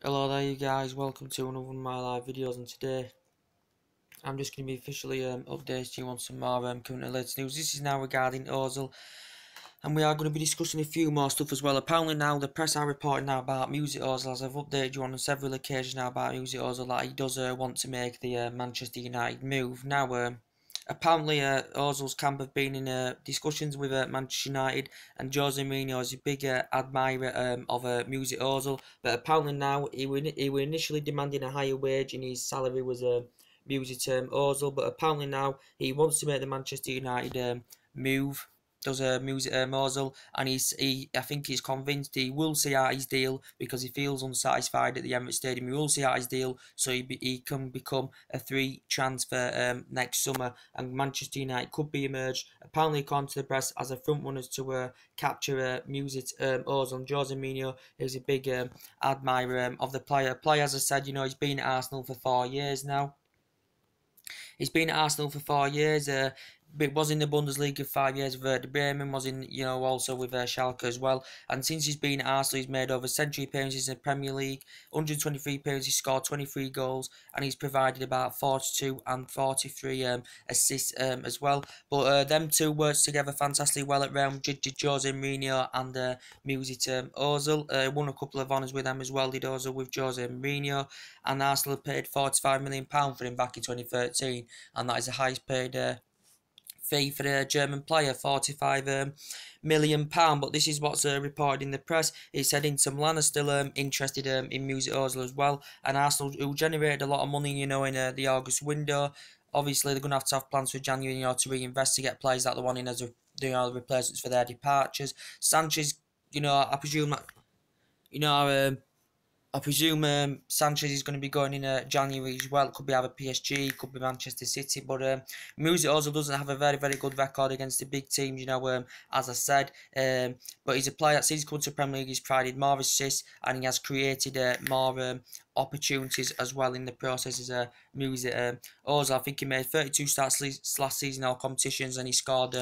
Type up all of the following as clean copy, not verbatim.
Hello there you guys, welcome to another one of my live videos, and today I'm just going to be officially updating you on some more current and latest news. This is now regarding Ozil, and we are going to be discussing a few more stuff as well. Apparently now the press are reporting now about Mesut Ozil, as I've updated you on several occasions now about Mesut Ozil, that he does want to make the Manchester United move. Now apparently Ozil's camp have been in discussions with Manchester United, and Jose Mourinho is a big admirer of Mesut Ozil, but apparently now he were initially demanding a higher wage and his salary was Mesut Ozil, but apparently now he wants to make the Manchester United move. Does Mesut Ozil, and I think he's convinced he will see out his deal because he feels unsatisfied at the Emirates Stadium. He will see out his deal so he can become a free transfer next summer, and Manchester United could be emerged apparently, according to the press, as a front runners to capture Mesut Ozil. And Jose Mourinho is a big admirer of the player. Player, as I said, he's been at Arsenal for 4 years now. He's been at Arsenal for 4 years. Was in the Bundesliga 5 years with Werder Bremen, was in, also with Schalke as well. And since he's been at Arsenal, he's made over a century appearances in the Premier League, 123 appearances, he's scored 23 goals, and he's provided about 42 and 43 assists as well. But them two works together fantastically well at Real Madrid, did Jose Mourinho and Mesut Ozil. Won a couple of honours with them as well, did Ozil with Jose Mourinho. And Arsenal paid £45 million for him back in 2013, and that is the highest paid fee for a German player, £45 million. But this is what's reported in the press. It said Inter Milan are still interested in Mesut Ozil as well, and Arsenal, who generated a lot of money, in the August window. Obviously, they're going to have plans for January, to reinvest to get players that they want in as replacements for their departures. Sanchez, I presume that, I presume Sanchez is going to be going in January as well. It could be either PSG, could be Manchester City. But Mesut Ozil doesn't have a very, very good record against the big teams, as I said. But he's a player that since he's come to the Premier League, he's provided more assists and he has created more opportunities as well in the process as Mesut Ozil. I think he made 32 starts last season in all competitions, and he scored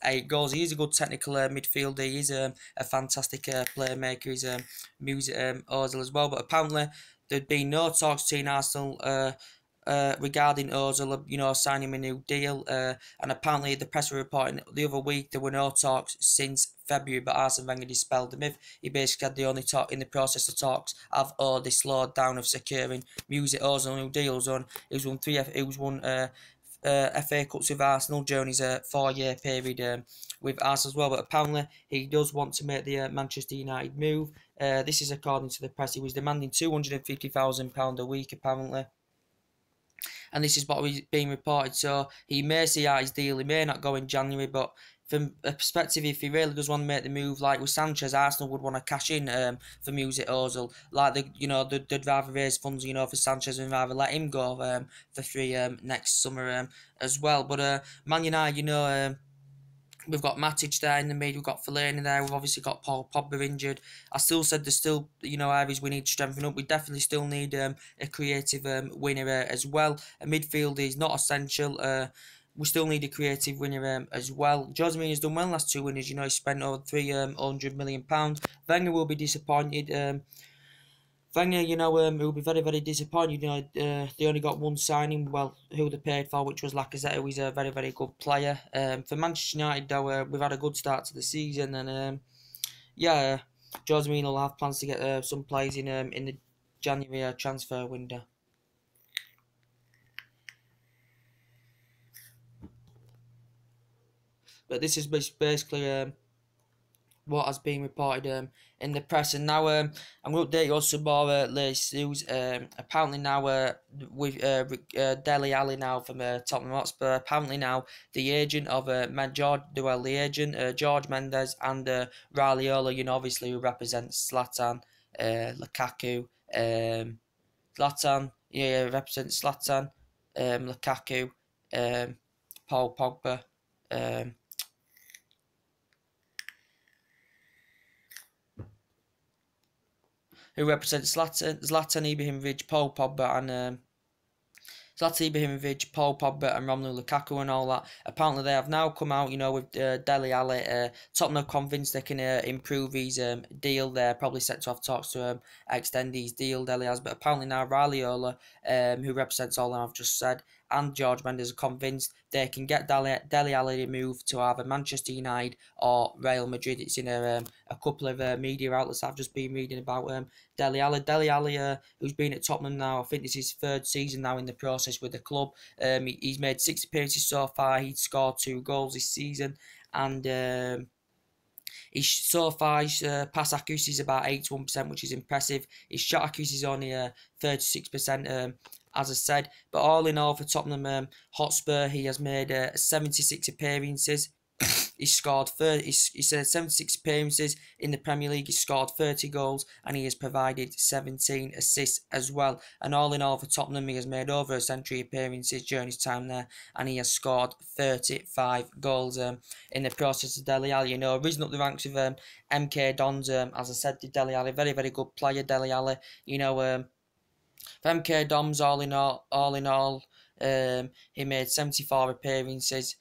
8 goals. He is a good technical midfielder. He is a fantastic playmaker. He's Mesut Ozil as well. But apparently there'd been no talks between Arsenal regarding Ozil, signing him a new deal. And apparently the press were reporting the other week there were no talks since February, but Arsene Wenger dispelled the myth. He basically had the only talk in the process of talks have already slowed down of securing Mesut Ozil new deals on. He was won FA Cups with Arsenal during his 4-year period with Arsenal as well. But apparently he does want to make the Manchester United move. This is according to the press. He was demanding £250,000 a week apparently, and this is what was being reported. So he may see out his deal. He may not go in January, but from a perspective, if he really does want to make the move, like with Sanchez, Arsenal would want to cash in for Mesut Ozil. Like they'd rather raise funds, for Sanchez and rather let him go for free next summer as well. But Man United, we've got Matic there in the mid, we've got Fellaini there, we've obviously got Paul Pogba injured. I still said there's still, areas we need to strengthen up. We definitely still need a creative winner as well. A midfielder is not essential. We still need a creative winner as well. Jose Mourinho has done well in the last 2 winners. He spent over £300 million. Wenger will be disappointed. Wenger, will be very, very disappointed. They only got one signing, who they paid for, which was Lacazette, who is a very, very good player. For Manchester United, though, we've had a good start to the season, and Jose Mourinho will have plans to get some players in the January transfer window. But this is basically what has been reported in the press. And now I'm going to update you on some more latest news. Apparently now with Dele Alli now from Tottenham Hotspur, apparently now the agent of George Mendes and Raiola, obviously who represents Zlatan, Lukaku, represents Zlatan, Lukaku, Paul Pogba, who represents Zlatan Ibrahimovic, Paul Pogba, and Zlatan Ibrahimovic, Paul Pogba and Romelu Lukaku and all that. Apparently they have now come out, with Dele Alli. Tottenham are convinced they can improve his deal. They're probably set to have talks to extend his deal, Dele has. But apparently now Raiola, who represents all that I've just said, and George Mendes are convinced they can get Dele Alli to move to either Manchester United or Real Madrid. It's in a couple of media outlets I've just been reading about Dele Alli. Dele Alli, who's been at Tottenham now, I think this is his third season now in the process with the club. He's made 6 appearances so far. He's scored 2 goals this season, and so far his pass accuracy is about 81%, which is impressive. His shot accuracy is only 36%, as I said. But all in all, for Tottenham Hotspur, he has made 76 appearances. He's scored 30. He's 76 appearances in the Premier League. He's scored 30 goals and he has provided 17 assists as well. And all in all, for Tottenham, he has made over a century appearances during his time there, and he has scored 35 goals in the process of Dele Alli. Risen up the ranks of MK Dons. As I said, Dele Alli, very very good player. Dele Alli, for MK Dons, all in all, he made 74 appearances.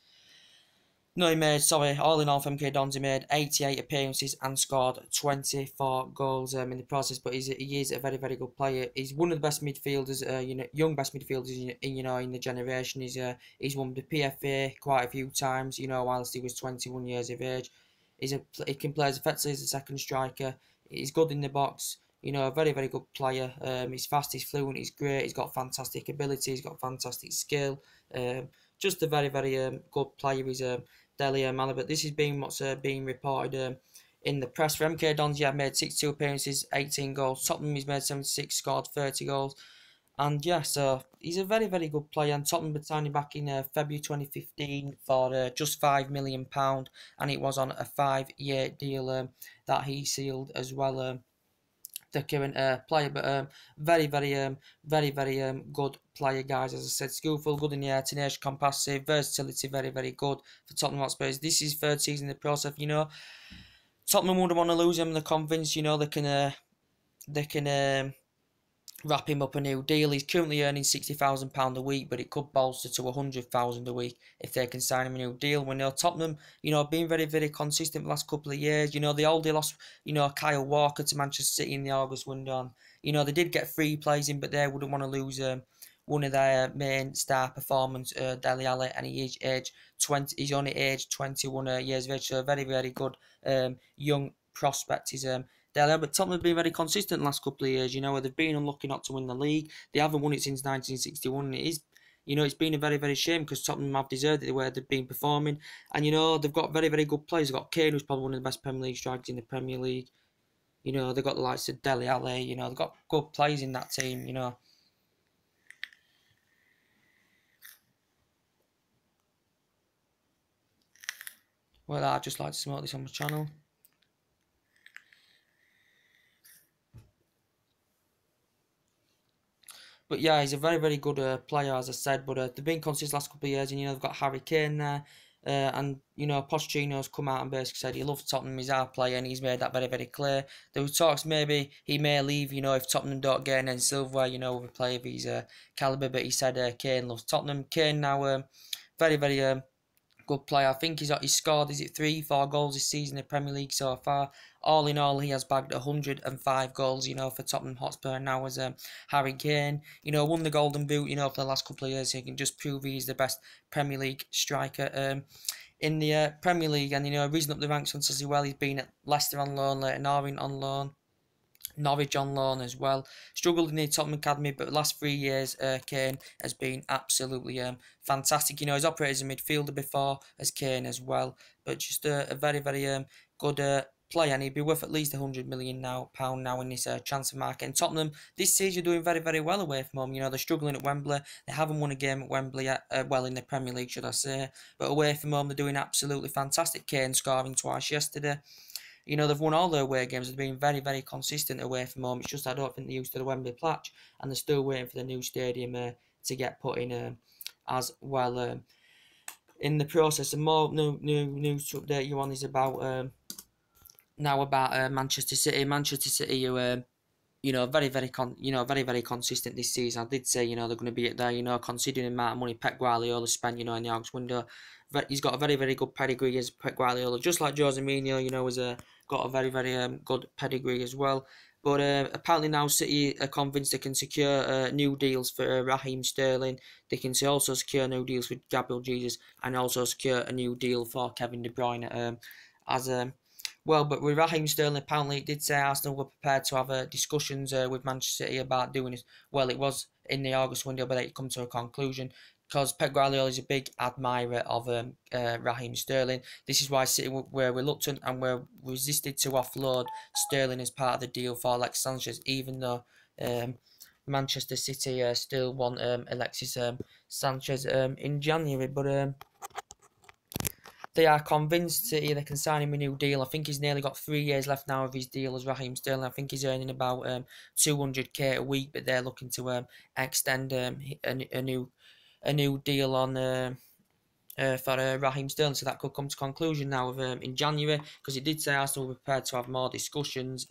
No, all in all, for MK Dons, he made 88 appearances and scored 24 goals in the process. But he is a very, very good player. He's one of the best midfielders, young best midfielders, in the generation. He's won the PFA quite a few times, whilst he was 21 years of age. He can play as effectively as a second striker. He's good in the box. A very, very good player. He's fast, he's fluent, he's great. He's got fantastic ability, he's got fantastic skill. Just a very, very good player. He's Dele Alli, but this is what's being reported in the press. For MK Dons, made 62 appearances, 18 goals. Tottenham, he's made 76, scored 30 goals. And so he's a very, very good player. And Tottenham were signing back in February 2015 for just £5 million. And it was on a 5-year deal that he sealed as well. The current player, but very, very good player, guys. As I said, skillful, good in the air, tenacious, compassive, versatility, very, very good for Tottenham Hotspur. This is 3rd season in the process. Tottenham wouldn't want to lose him. They're convinced, they can wrap him up a new deal. He's currently earning £60,000 a week, but it could bolster to £100,000 a week if they can sign him a new deal. We know Tottenham, been very, very consistent the last couple of years. They already lost, Kyle Walker to Manchester City in the August window. And, they did get free plays in, but they wouldn't want to lose one of their main star performers, Dele Alli, and he is age 20. He's only aged 21 years of age, so a very, very good young prospect. He's but Tottenham have been very consistent the last couple of years. They've been unlucky not to win the league. They haven't won it since 1961. And it is, it's been a very, very shame because Tottenham have deserved it the way they've been performing. And they've got very, very good players. They've got Kane, who's probably one of the best Premier League strikers in the Premier League. They've got the likes of Dele Alli. They've got good players in that team. Well, I'd just like to smoke this on my channel. But yeah, he's a very, very good player, as I said. But they've been consistent last couple of years, and they've got Harry Kane there, and Pochettino's come out and basically said he loves Tottenham. He's our player, and he's made that very, very clear. There were talks maybe he may leave, if Tottenham don't get any silverware, with a player of his caliber. But he said Kane loves Tottenham. Kane now, very, very good player. I think he's scored, 3-4 goals this season in the Premier League so far. All in all, he has bagged 105 goals, for Tottenham Hotspur. And now as Harry Kane, won the Golden Boot, for the last couple of years. So he can just prove he's the best Premier League striker in the Premier League. And, risen up the ranks as well. He's been at Leicester on loan, Leighton Orient on loan, Norwich on loan as well. Struggled in the Tottenham Academy, but the last 3 years, Kane has been absolutely fantastic. He's operated as a midfielder before as Kane as well, but just a very, very good player, and he'd be worth at least £100 million pound now in this transfer market. And Tottenham this season are doing very, very well away from home. They're struggling at Wembley. They haven't won a game at Wembley yet, well, in the Premier League, should I say. But away from home, they're doing absolutely fantastic. Kane scoring twice yesterday. They've won all their away games. They've been very, very consistent away from home. It's just I don't think they're used to the Wembley patch, and they're still waiting for the new stadium to get put in as well. In the process, and more news to update you on is about now about Manchester City. Manchester City, who very very consistent this season. I did say they're going to be there. Considering the amount of money Pep Guardiola spent in the August window, he's got a very very good pedigree as Pep Guardiola, just like Jose Mourinho. Was got a very very good pedigree as well. But apparently now City are convinced they can secure new deals for Raheem Sterling. They can also secure new deals with Gabriel Jesus and also secure a new deal for Kevin De Bruyne. As Well, but with Raheem Sterling, apparently it did say Arsenal were prepared to have discussions with Manchester City about doing it. Well, it was in the August window, but it come to a conclusion because Pep Guardiola is a big admirer of Raheem Sterling. This is why City were reluctant and were resisted to offload Sterling as part of the deal for Alex Sanchez, even though Manchester City still want Alexis Sanchez in January. But they are convinced City they can sign him a new deal. I think he's nearly got 3 years left now of his deal as Raheem Sterling. I think he's earning about 200k a week, but they're looking to extend a new deal on for Raheem Sterling. So that could come to conclusion now in January, because he did say Arsenal were prepared to have more discussions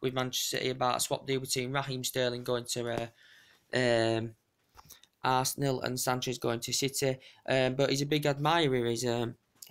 with Manchester City about a swap deal between Raheem Sterling going to Arsenal and Sanchez going to City. But he's a big admirer. He's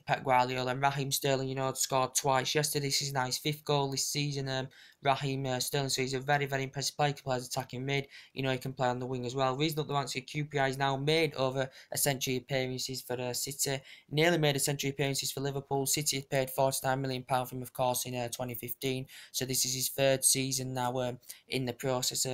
Pep Guardiola, and Raheem Sterling, scored twice yesterday. This is now his fifth goal this season. Raheem Sterling, so he's a very, very impressive player. He plays attacking mid. He can play on the wing as well. Reason up the ranks of QPR, he's now made over a century appearances for City. Nearly made a century appearances for Liverpool. City had paid £49 million for him, of course, in 2015. So this is his third season now in the process.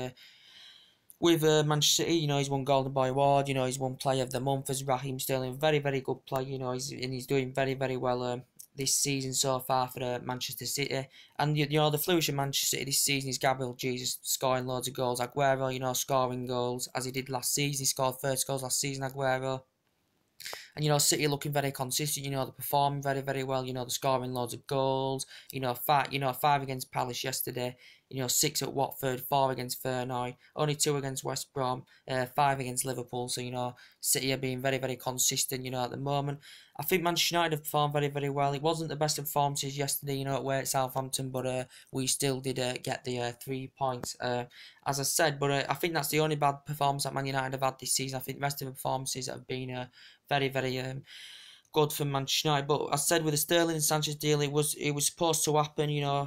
With Manchester City, he's won Golden Boy Award. He's won Player of the Month as Raheem Sterling. Very, very good player. He's doing very, very well this season so far for Manchester City. And the flourish of Manchester City this season is Gabriel Jesus scoring loads of goals. Aguero, scoring goals as he did last season. He scored 30 goals last season. Aguero. And City looking very consistent. They're performing very, very well. They're scoring loads of goals. Five against Palace yesterday. 6 at Watford, 4 against Fernand, only 2 against West Brom, 5 against Liverpool. So City are being very, very consistent. At the moment, I think Manchester United have performed very, very well. It wasn't the best of performances yesterday. Away at Southampton, but we still did get the 3 points. As I said, but I think that's the only bad performance that Man United have had this season. I think the rest of the performances have been very, very good for Manchester United. But as I said, with the Sterling and Sanchez deal, it was supposed to happen.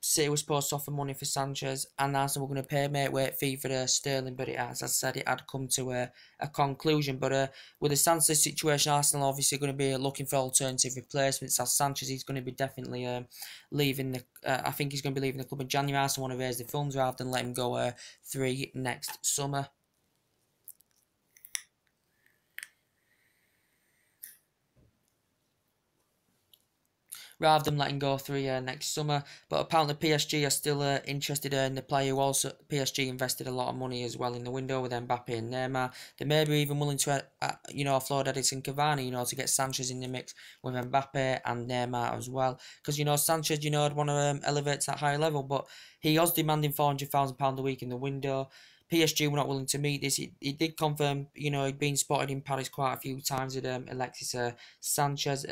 City was supposed to offer money for Sanchez, and Arsenal were going to pay a mate weight fee for Sterling, but as I said, it had come to a conclusion. But with the Sanchez situation, Arsenal obviously going to be looking for alternative replacements. As Sanchez, he's going to be definitely leaving the. I think he's going to be leaving the club in January. Arsenal want to raise the funds rather than let him go free next summer. Rather than letting go through next summer. But apparently PSG are still interested in the player who also PSG invested a lot of money as well in the window with Mbappe and Neymar. They may be even willing to offload Edison Cavani to get Sanchez in the mix with Mbappe and Neymar as well. Because Sanchez would want to elevate to that higher level, but he was demanding £400,000 a week in the window. PSG were not willing to meet this. He did confirm, he'd been spotted in Paris quite a few times with Alexis Sanchez.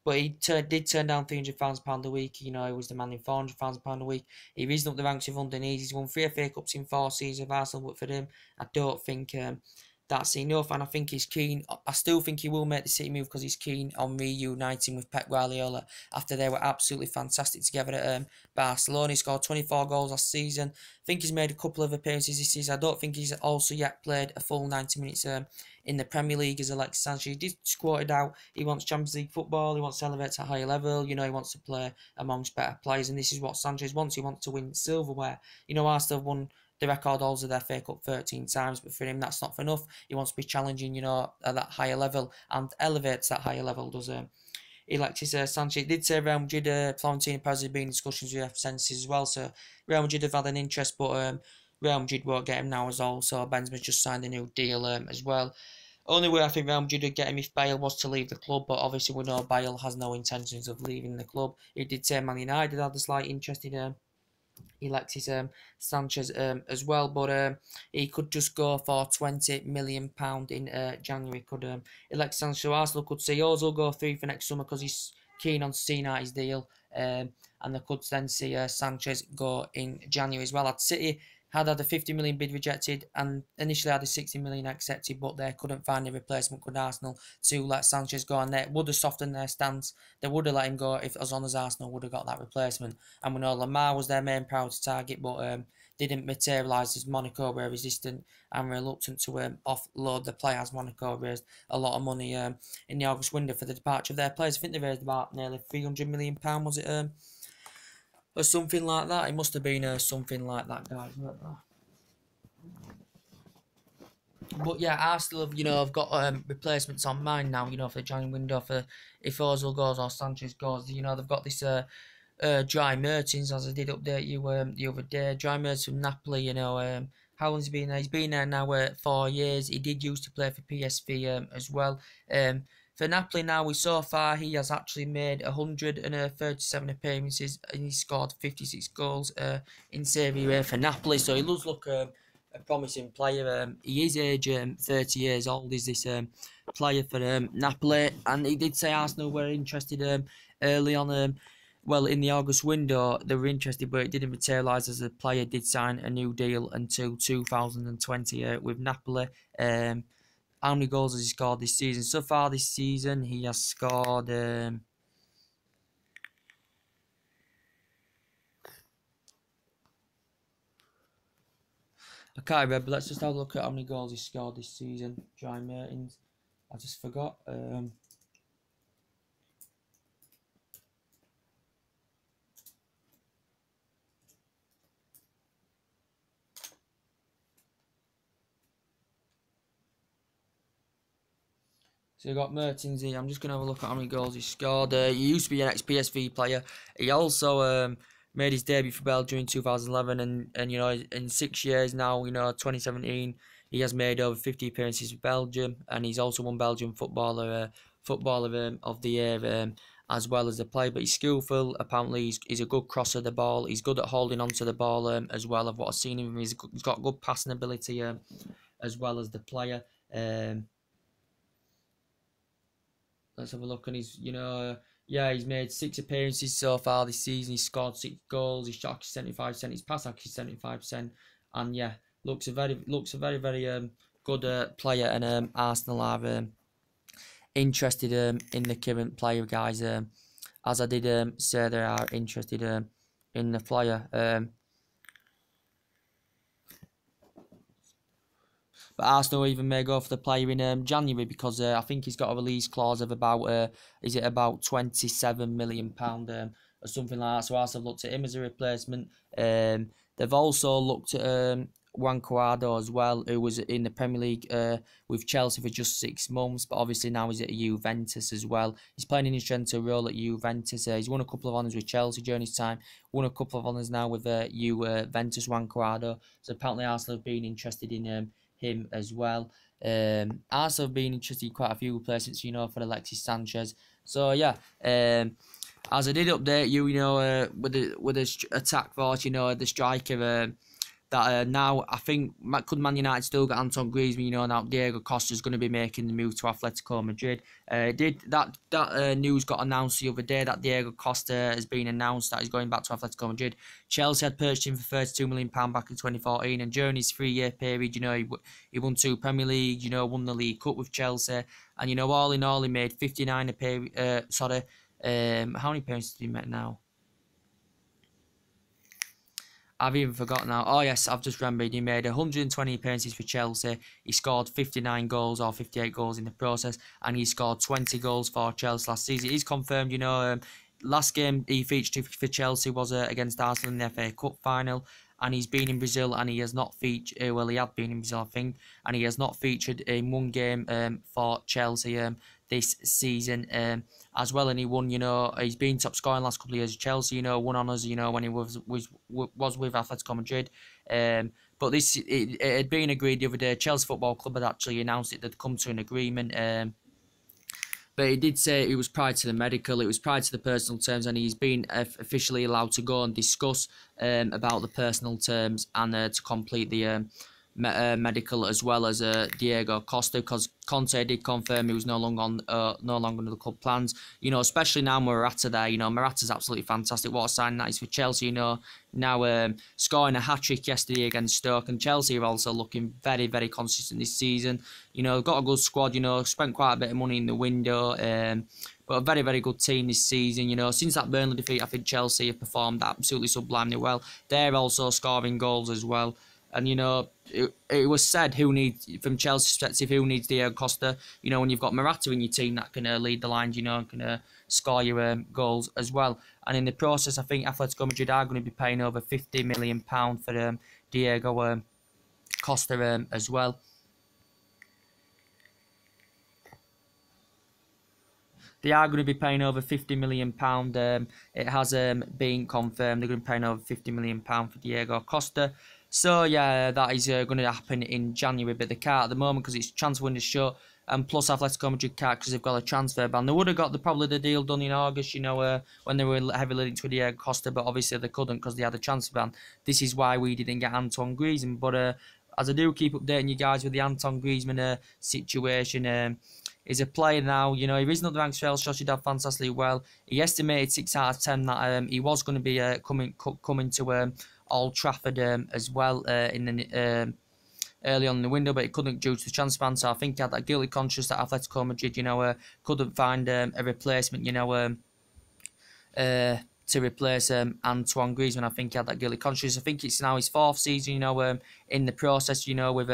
But he did turn down £300,000 a week. He was demanding £400,000 a week. He risen up the ranks with Udinese. He's won 3 FA Cups in 4 seasons of Arsenal, but for him, I don't think that's enough. And I think he's keen. I still think he will make the City move because he's keen on reuniting with Pep Guardiola after they were absolutely fantastic together at Barcelona. He scored 24 goals last season. I think he's made a couple of appearances this season. I don't think he's also yet played a full 90 minutes in the Premier League as Alexis Sanchez. He did squat it out. He wants Champions League football. He wants to elevate to a higher level. He wants to play amongst better players. And this is what Sanchez wants. He wants to win silverware. Arsenal have won the record holds of their FA Cup 13 times. But for him, that's not enough. He wants to be challenging, at that higher level and elevates that higher level, does Alexis Sanchez. Did say Real Madrid, Florentino Perez had been in discussions with Senses as well. So Real Madrid have had an interest, but Real Madrid won't get him now as well. So Benzema's just signed a new deal as well. Only way I think Real Madrid would get him if Bale was to leave the club, but obviously we know Bale has no intentions of leaving the club. He did say Man United had a slight interest in Alexis Sanchez as well, but he could just go for £20 million in January. Could Alexis Sanchez? So Arsenal could see Ozil go through for next summer because he's keen on seeing out his deal. and they could then see Sanchez go in January as well. At City had a 50 million bid rejected and initially had a 60 million accepted, but they couldn't find a replacement, could Arsenal, to let Sanchez go, and they would have softened their stance. They would have let him go if, as long as Arsenal would have got that replacement. And we know Lamar was their main priority target, but didn't materialise as Monaco were resistant and reluctant to offload the player, as Monaco raised a lot of money in the August window for the departure of their players. I think they raised about nearly £300 million, was it? Or something like that. It must have been something like that, guys. But yeah, Arsenal have got replacements on mind now, for the January window, for if Ozil goes or Sanchez goes. They've got this Dry Mertens, as I did update you the other day. Dry Mertens from Napoli, how long's he been there? He's been there now 4 years. He did used to play for PSV as well. For Napoli now, so far he has actually made 137 appearances and he scored 56 goals in Serie A for Napoli. So he does look a promising player. He is age 30 years old. Is this player for Napoli? And he did say Arsenal were interested early on. Well, in the August window, they were interested, but it didn't materialise as the player did sign a new deal until 2028 with Napoli. How many goals has he scored this season? So far this season, he has scored... I can't remember. Let's just have a look at how many goals he scored this season. Dry Mertens. I just forgot. So you got Mertens here. I'm just going to have a look at how many goals he scored. He used to be an ex-PSV player. He also made his debut for Belgium in 2011. And in 6 years now, 2017, he has made over 50 appearances for Belgium. And he's also won Belgian Footballer of the Year as well as the player. But he's skillful. Apparently, he's a good crosser of the ball. He's good at holding onto the ball as well. Of what I've seen of him, he's got good passing ability as well as the player. Let's have a look, and he's he's made 6 appearances so far this season. He's scored 6 goals. His shot accuracy 75%. His pass accuracy 75%, and yeah, looks a very good player. And Arsenal are interested in the current player, guys. As I did say, they are interested in the player. But Arsenal even may go for the player in January because I think he's got a release clause of about about £27 million or something like that. So Arsenal looked at him as a replacement. They've also looked at Juan Cuadrado as well, who was in the Premier League with Chelsea for just 6 months, but obviously now he's at Juventus as well. He's playing in his centre role at Juventus. He's won a couple of honours with Chelsea during his time, won a couple of honours now with Juventus, Juan Cuadrado. So apparently Arsenal have been interested in him as well. Arsenal have been interested in quite a few replacements, for Alexis Sanchez. So yeah, as I did update you, with the attack force, the striker that now I think could Man United still get Anton Griezmann. Now Diego Costa is going to be making the move to Atletico Madrid. That news got announced the other day that Diego Costa has been announced that he's going back to Atletico Madrid. Chelsea had purchased him for £32 million back in 2014, and during his 3-year period, he won 2 Premier League, won the League Cup with Chelsea, and all in all, he made 59 appearances. How many appearances did he make now? I've even forgotten now. Oh yes, I've just remembered. He made 120 appearances for Chelsea. He scored 59 goals or 58 goals in the process, and he scored 20 goals for Chelsea last season. He's confirmed, last game he featured for Chelsea was against Arsenal in the FA Cup final, and he's been in Brazil and he has not featured. Well, he had been in Brazil, I think, and he has not featured in one game for Chelsea this season as well. And he won, he's been top scorer in the last couple of years of Chelsea. Won honours, when he was with Atletico Madrid. But it had been agreed the other day. Chelsea Football Club had actually announced it. They'd come to an agreement. But he did say it was prior to the medical, it was prior to the personal terms, and he's been officially allowed to go and discuss about the personal terms and to complete the medical, as well as Diego Costa, because Conte did confirm he was no longer under the club plans. You know, especially now Morata there. You know, Morata's absolutely fantastic. What a sign that is for Chelsea. You know, now scoring a hat-trick yesterday against Stoke, and Chelsea are also looking very, very consistent this season. You know, got a good squad. You know, spent quite a bit of money in the window. But a very, very good team this season. You know, since that Burnley defeat, I think Chelsea have performed absolutely sublimely well. They're also scoring goals as well. And, you know, it was said from Chelsea's perspective, who needs Diego Costa? You know, when you've got Morata in your team that can lead the lines, you know, and can score your goals as well. And in the process, I think Atletico Madrid are going to be paying over £50 million for Diego Costa as well. They are going to be paying over £50 million. It has been confirmed they're going to be paying over £50 million for Diego Costa. So, yeah, that is going to happen in January, but they can't at the moment because it's transfer window shut. And plus, Atletico Madrid can't because they've got a transfer ban. They would have got probably the deal done in August, you know, when they were heavily linked with Diego Costa, but obviously they couldn't because they had a transfer ban. This is why we didn't get Antoine Griezmann. But as I do keep updating you guys with the Antoine Griezmann situation, he's a player now, you know, he risen up the ranks for El Sociedad fantastically well. He estimated 6 out of 10 that he was going to be coming to Old Trafford as well in the early on in the window, but he couldn't due to the transfer ban. So I think he had that guilty conscience that Atletico Madrid, you know, couldn't find a replacement, you know, to replace Antoine Griezmann. I think he had that guilty conscience. I think it's now his 4th season, you know, in the process, you know, with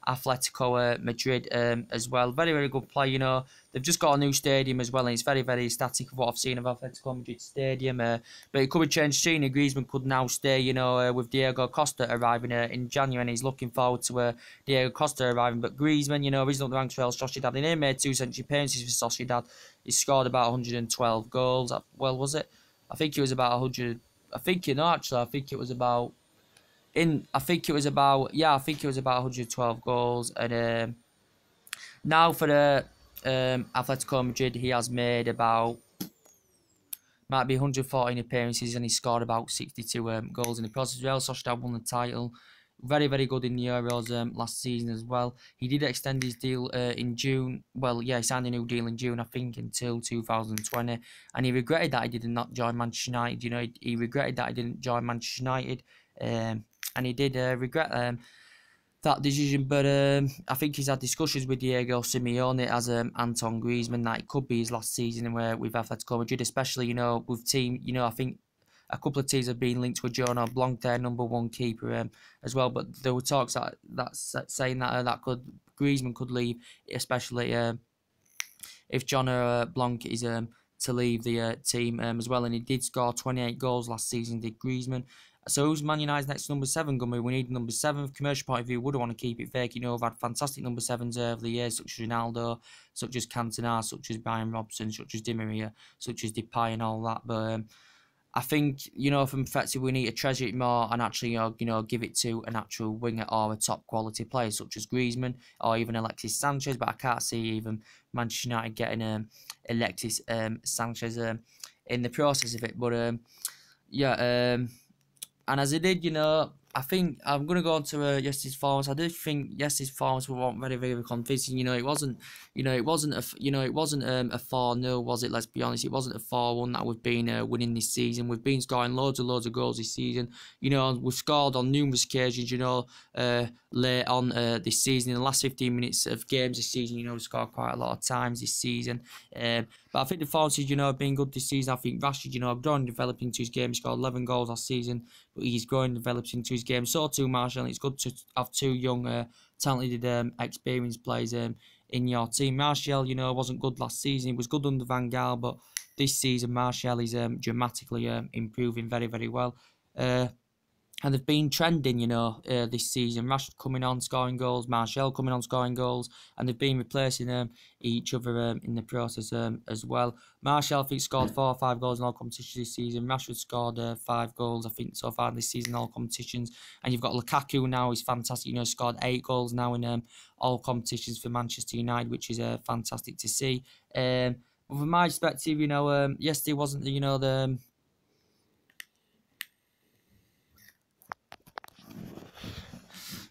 Atletico Madrid as well. Very, very good player, you know. They've just got a new stadium as well, and it's very, very static of what I've seen of Atletico Madrid Stadium. But it could be changed soon. Griezmann could now stay, you know, with Diego Costa arriving in January, and he's looking forward to Diego Costa arriving. But Griezmann, you know, risen up the ranks for El Sociedad. He made 2 century appearances for Sociedad. He scored about 112 goals. Well, was it? I think it was about 100. I think, you know, actually, I think it was about 112 goals. And now for the Atletico Madrid, he has made might be 114 appearances, and he scored about 62 goals in the process. Real Sociedad won the title. Very, very good in the Euros last season as well. He did extend his deal in June. Well, yeah, he signed a new deal in June, I think, until 2020. And he regretted that he did not join Manchester United. You know, he regretted that he didn't join Manchester United. And he did regret that decision. But I think he's had discussions with Diego Simeone as Antoine Griezmann that it could be his last season with Atletico Madrid, especially, you know, with team, you know, I think a couple of teams have been linked with Jonah Blanc, their #1 keeper, as well. But there were talks saying that Griezmann could leave, especially if Jonah Blanc is to leave the team as well. And he did score 28 goals last season, did Griezmann. So who's Man United's next #7 going to be? We need #7. From a commercial point of view, would want to keep it fake. You know, we've had fantastic #7s over the years, such as Ronaldo, such as Cantona, such as Brian Robson, such as Di Maria, such as Depay and all that. But I think, you know, from perspective, we need to treasure it more and actually, you know, give it to an actual winger or a top quality player such as Griezmann or even Alexis Sanchez. But I can't see even Manchester United getting Alexis Sanchez in the process of it. But yeah, and as I did, you know, I think I'm gonna go on to yesterday's performance. I did think yesterday's performance was very, very convincing. You know, it wasn't a 4-0, was it? Let's be honest, it wasn't a 4-1 that we've been winning this season. We've been scoring loads of goals this season. You know, we've scored on numerous occasions. You know, late on this season, in the last 15 minutes of games this season, you know, we've scored quite a lot of times this season. But I think the performances, you know, have been good this season. I think Rashford, you know, growing and developing into his game. He scored 11 goals last season, but he's growing and developing into his game. So too Martial. It's good to have 2 young, talented, experienced players in your team. Martial, you know, wasn't good last season. He was good under Van Gaal, but this season Martial is dramatically improving very, very well. And they've been trending, you know, this season. Rashford coming on, scoring goals. Martial coming on, scoring goals. And they've been replacing each other in the process as well. Martial, I think, scored 4 or 5 goals in all competitions this season. Rashford scored 5 goals, I think, so far this season in all competitions. And you've got Lukaku now. He's fantastic. You know, scored 8 goals now in all competitions for Manchester United, which is fantastic to see. But from my perspective, you know, yesterday wasn't, you know, the...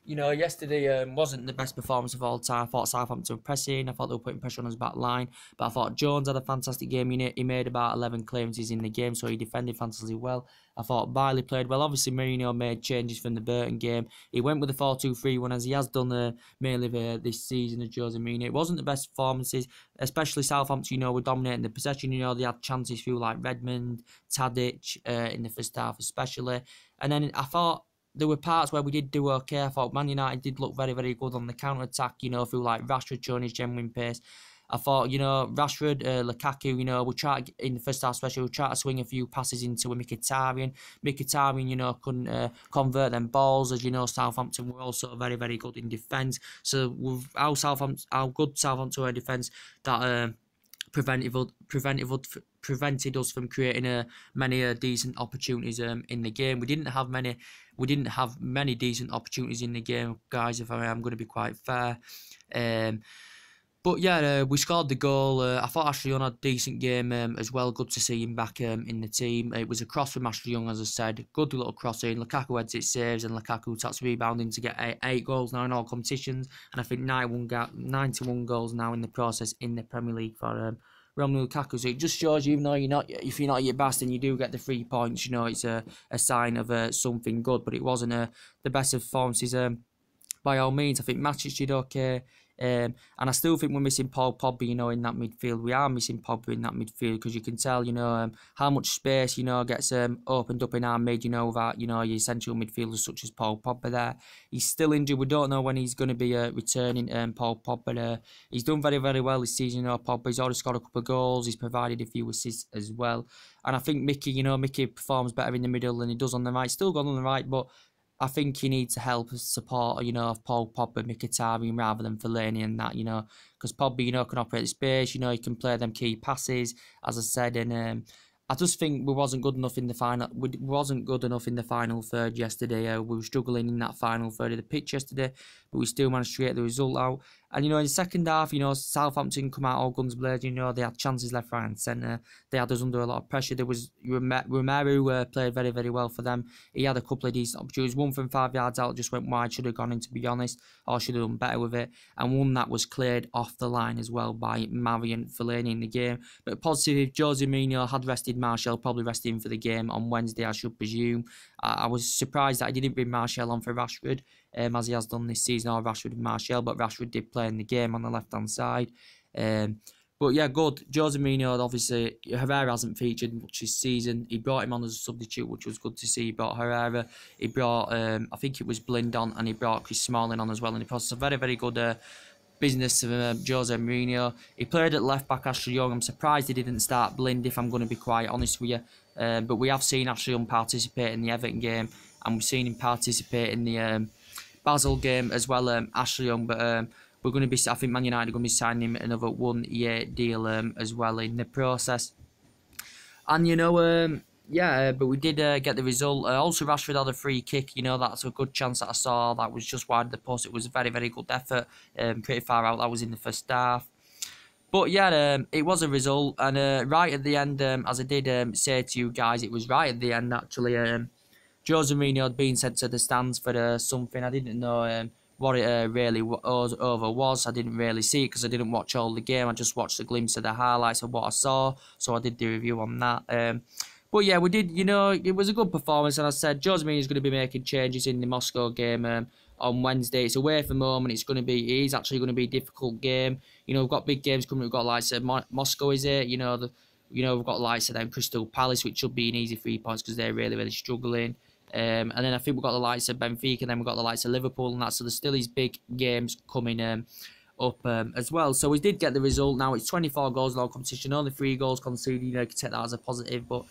yesterday wasn't the best performance of all time. I thought Southampton were pressing. I thought they were putting pressure on his back line. But I thought Jones had a fantastic game. He made about 11 clearances in the game, so he defended fantastically well. I thought Bailey played well. Obviously, Mourinho made changes from the Burton game. He went with the 4-2-3-1 as he has done mainly this season as Jose Mourinho. It wasn't the best performances, especially Southampton, were dominating the possession. They had chances through like Redmond, Tadic in the first half especially. And then I thought there were parts where we did do okay. I thought Man United did look very, very good on the counter-attack, through like Rashford showing his genuine pace. I thought, Rashford, Lukaku, we tried in the first half especially, we tried to swing a few passes into Mkhitaryan. Mkhitaryan, couldn't convert them balls. As Southampton were also very, very good in defence. So with how good Southampton were in defence, that prevented us from creating many decent opportunities in the game. We didn't have many decent opportunities in the game, guys, if I am going to be quite fair. But yeah, we scored the goal. I thought Ashley Young had a decent game as well. Good to see him back in the team. It was a cross from Ashley Young, as I said. Good little crossing. Lukaku heads it, saves, and Lukaku starts rebounding to get eight goals now in all competitions. And I think 91 goals now in the process in the Premier League for Romelu Lukaku. So it just shows you, even though if you're not at your best and you do get the 3 points, it's a sign of something good. But it wasn't the best of performances by all means. I think Matic did okay. And I still think we're missing Paul Pogba, in that midfield. We are missing Pogba in that midfield because you can tell, how much space, gets opened up in our mid, that, your essential midfielders such as Paul Pogba there. He's still injured. We don't know when he's going to be returning, Paul Pogba. He's done very, very well this season, Pogba. He's already scored a couple of goals. He's provided a few assists as well. And I think Mickey performs better in the middle than he does on the right. Still good on the right, but I think he needs help and support, of Paul Pogba, Mkhitaryan rather than Fellaini and that, because Pogba, can operate the space, he can play them key passes, as I said, and I just think we wasn't good enough in the final. We wasn't good enough in the final third yesterday. We were struggling in that final third of the pitch yesterday, but we still managed to get the result out. And in the second half, Southampton come out all guns blazing. They had chances left, right, and centre. They had us under a lot of pressure. There was Romero played very, very well for them. He had a couple of decent opportunities. One from 5 yards out just went wide. Should have gone in, to be honest, or should have done better with it. And one that was cleared off the line as well by Marion Fellaini in the game. But positive, Jose Mourinho had rested Martial, probably rested him for the game on Wednesday, I should presume. I was surprised that he didn't bring Martial on for Rashford, as he has done this season, or Rashford and Martial, but Rashford did play in the game on the left-hand side. But yeah, good. Jose Mourinho, obviously, Herrera hasn't featured much this season. He brought him on as a substitute, which was good to see. He brought Herrera, he brought, I think it was Blind on, and he brought Chris Smalling on as well in the process. A very, very good business of Jose Mourinho. He played at left-back Ashley Young. I'm surprised he didn't start Blind, if I'm going to be quite honest with you. But we have seen Ashley Young participate in the Everton game, and we've seen him participate in the Basel game as well, Ashley Young. But we're going to be, I think Man United are going to be signing him another 1-year deal as well in the process. And yeah, but we did get the result. Also, Rashford had a free kick. That's a good chance that I saw. That was just wide of the post. It was a very, very good effort. Pretty far out. That was in the first half. But yeah, it was a result. And right at the end, as I did say to you guys, it was right at the end, actually. Jose Mourinho had been sent to the stands for something. I didn't know what it really over was. I didn't really see it because I didn't watch all the game. I just watched a glimpse of the highlights of what I saw. So I did the review on that. But yeah, we did, it was a good performance. And I said, Jose Mourinho is going to be making changes in the Moscow game on Wednesday. It's away from home, and it is actually going to be a difficult game. We've got big games coming. We've got likes of Moscow, is it? We've got likes of them Crystal Palace, which should be an easy 3 points because they're really, really struggling. And then I think we've got the likes of Benfica, and then we've got the likes of Liverpool and that. So there's still these big games coming up as well. So we did get the result. Now it's 24 goals in all competition, only 3 goals conceded. You can take that as a positive, but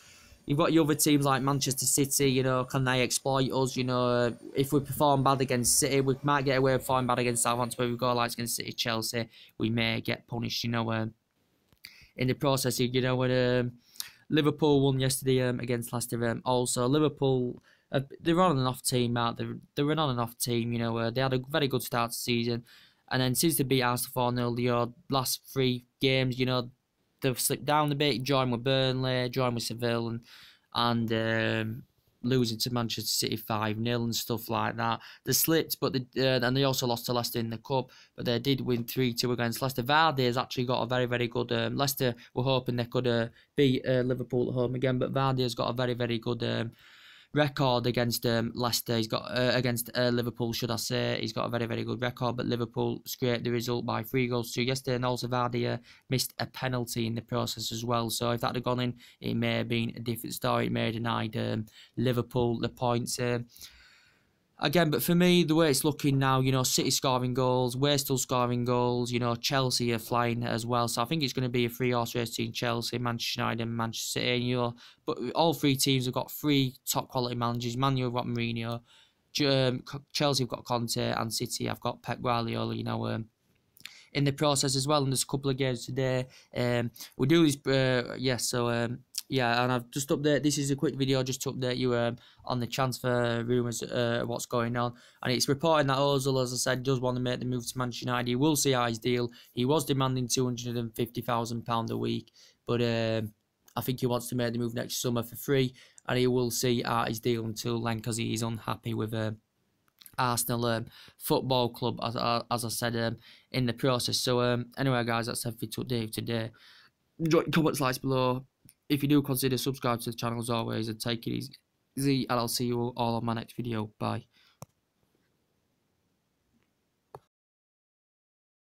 you've got your other teams like Manchester City, can they exploit us? If we perform bad against City, we might get away with performing bad against Southampton, but if we go like against City, Chelsea, we may get punished, in the process. When Liverpool won yesterday against Leicester, also Liverpool, they're on and off team, they're an on and off team, they had a very good start to the season, and then since they beat Arsenal 4-0, the last 3 games, they've slipped down a bit, joined with Burnley, joined with Seville, and losing to Manchester City 5-0 and stuff like that. They slipped, but and they also lost to Leicester in the cup, but they did win 3-2 against Leicester. Vardy has actually got a very, very good. Leicester were hoping they could beat Liverpool at home again, but Vardy has got a very, very good record against Leicester. He's got against Liverpool, should I say. He's got a very, very good record, but Liverpool scraped the result by 3-2 yesterday, and also Vardy missed a penalty in the process as well. So if that had gone in, it may have been a different story. It may have denied Liverpool the points. Again, but for me, the way it's looking now, City scoring goals, we're still scoring goals, Chelsea are flying as well. So I think it's going to be a three-horse race between Chelsea, Manchester United and Manchester City. And, but all three teams have got three top-quality managers. Man U have got Mourinho, Chelsea have got Conte, and City have got Pep Guardiola, in the process as well. And there's a couple of games today. We do this, yeah, and I've just updated. This is a quick video just to update you on the transfer rumours, what's going on. And it's reporting that Ozil, as I said, does want to make the move to Manchester United. He will see out his deal. He was demanding £250,000 a week, but I think he wants to make the move next summer for free, and he will see out his deal until then because he is unhappy with Arsenal Football Club, as I said in the process. So anyway, guys, that's everything to update today. Enjoy, comment, likes below. If you do, consider subscribe to the channel as always, and take it easy, and I'll see you all on my next video. Bye.